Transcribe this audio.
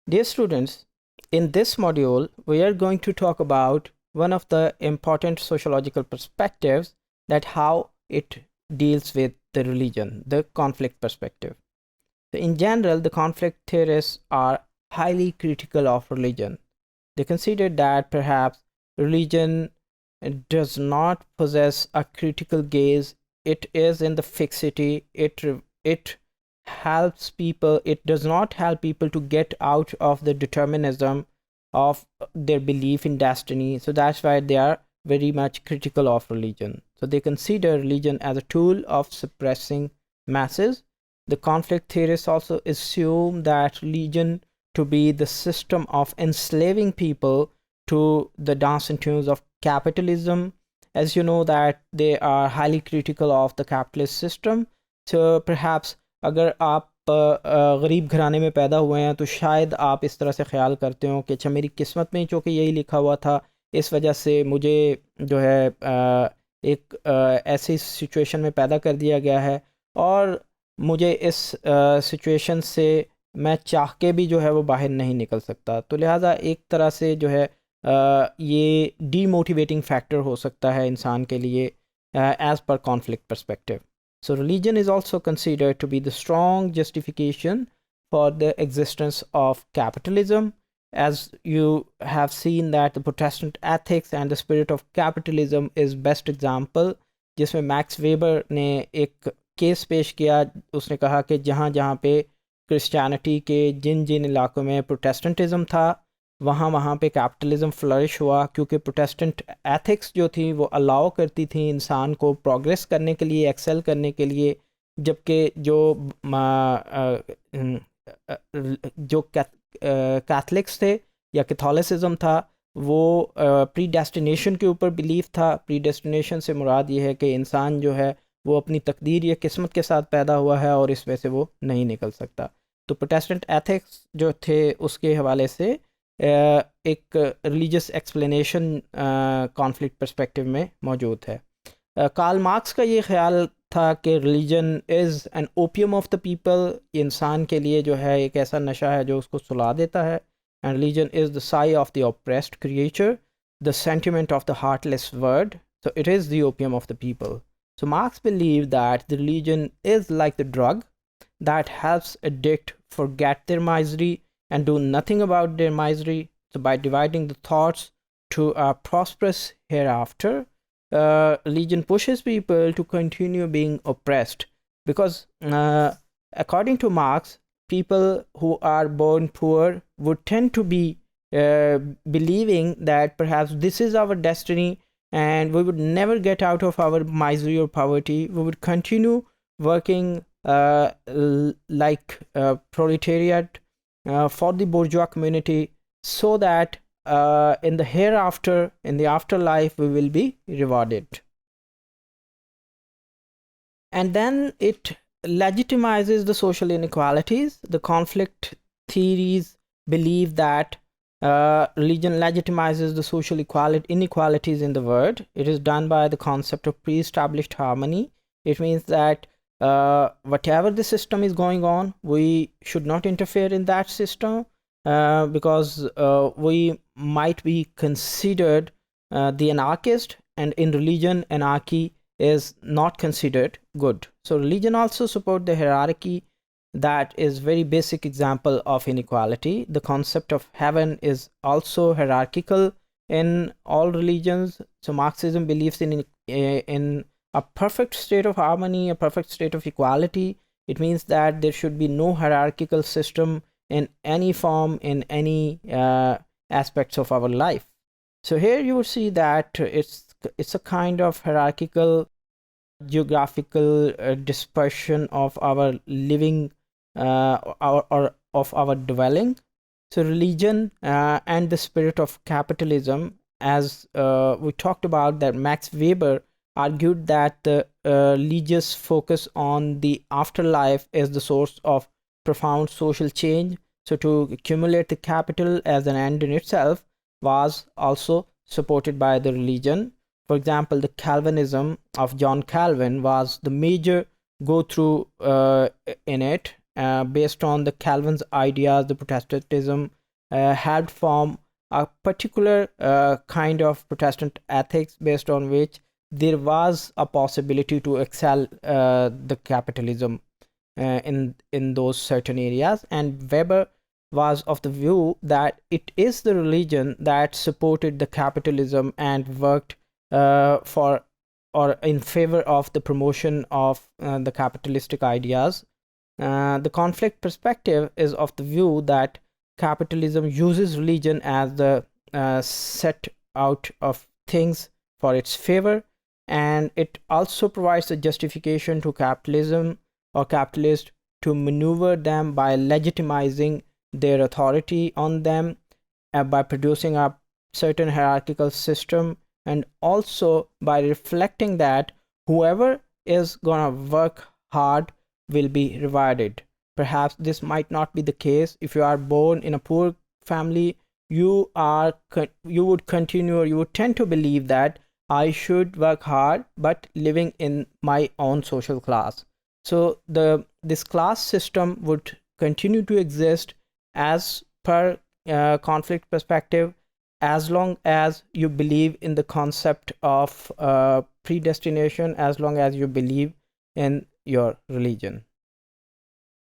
Dear students, in this module, we are going to talk about one of the important sociological perspectives, that how it deals with the religion, the conflict perspective. So in general, the conflict theorists are highly critical of religion. They consider that perhaps religion does not possess a critical gaze. It is in the fixity. It helps people. It does not help people to get out of the determinism of their belief in destiny. So that's why they are very much critical of religion. So they consider religion as a tool of suppressing masses. The conflict theorists also assume that religion to be the system of enslaving people to the dance and tunes of capitalism. As you know that they are highly critical of the capitalist system. So perhaps अगर आप गरीब घराने में पैदा हुए हैं तो शायद आप इस तरह से ख्याल करते हो कि अच्छा मेरी किस्मत में चूँकि यही लिखा हुआ था, इस वजह से मुझे जो है एक ऐसी सिचुएशन में पैदा कर दिया गया है और मुझे इस सिचुएशन से मैं चाह के भी जो है वो बाहर नहीं निकल सकता. तो लिहाजा एक तरह से जो है ये डीमोटिवेटिंग फैक्टर हो सकता है इंसान के लिए as per conflict perspective. So religion is also considered to be the strong justification for the existence of capitalism. As you have seen that the Protestant ethics and the spirit of capitalism is best example, जिसमें max weber ने एक case पेश किया. उसने कहा कि जहाँ जहाँ पे क्रिश्चियनिटी के जिन जिन इलाकों में प्रोटेस्टेंटिज्म था वहाँ वहाँ पे कैपिटलिज्म फ्लरिश हुआ, क्योंकि प्रोटेस्टेंट एथिक्स जो थी वो अलाउ करती थी इंसान को प्रोग्रेस करने के लिए, एक्सेल करने के लिए, जबकि जो कैथलिक्स थे या कैथोलिसिज्म था वो प्री डेस्टिनेशन के ऊपर बिलीफ था. प्री डेस्टिनेशन से मुराद ये है कि इंसान जो है वो अपनी तकदीर या किस्मत के साथ पैदा हुआ है और इसमें से वो नहीं निकल सकता. तो प्रोटेस्टेंट एथिक्स जो थे उसके हवाले से एक रिलीजियस एक्सप्लेनेशन कॉन्फ्लिक्ट पर्सपेक्टिव में मौजूद है. कार्ल मार्क्स का ये ख्याल था कि religion is an opium of the people. इंसान के लिए जो है एक ऐसा नशा है जो उसको सुला देता है. And religion is the sigh of the oppressed creature, the sentiment of the heartless word. So it is the opium of the people. So Marx believed that the religion is like the drug that helps addict forget their misery and do nothing about their misery. So by dividing the thoughts to a prosperous hereafter, religion pushes people to continue being oppressed, because according to Marx, people who are born poor would tend to be believing that perhaps this is our destiny and we would never get out of our misery or poverty. We would continue working like proletariat for the bourgeois community, so that in the hereafter, in the afterlife, we will be rewarded. And then it legitimizes the social inequalities. The conflict theories believe that religion legitimizes the social inequalities in the world. It is done by the concept of pre-established harmony. It means that whatever the system is going on, we should not interfere in that system, because we might be considered the anarchist, and in religion anarchy is not considered good. So religion also support the hierarchy. That is very basic example of inequality. The concept of heaven is also hierarchical in all religions. So Marxism believes in a perfect state of harmony, a perfect state of equality. It means that there should be no hierarchical system in any form, in any aspects of our life. So here you will see that it's a kind of hierarchical geographical dispersion of our living or of our dwelling. So religion and the spirit of capitalism, as we talked about, that Max Weber argued that the religious focus on the afterlife is the source of profound social change. So to accumulate the capital as an end in itself was also supported by the religion. For example, the Calvinism of John Calvin was the major go through in it. based on the Calvin's ideas, the Protestantism had formed a particular kind of Protestant ethics based on which there was a possibility to excel the capitalism in those certain areas. And Weber was of the view that it is the religion that supported the capitalism and worked for or in favor of the promotion of the capitalistic ideas. The conflict perspective is of the view that capitalism uses religion as the set out of things for its favor, and it also provides a justification to capitalism or capitalists to maneuver them by legitimizing their authority on them, by producing a certain hierarchical system, and also by reflecting that whoever is gonna work hard will be rewarded. Perhaps this might not be the case. If you are born in a poor family, you would continue, or you would tend to believe that I should work hard, but living in my own social class. So this class system would continue to exist as per conflict perspective, as long as you believe in the concept of predestination, as long as you believe in your religion.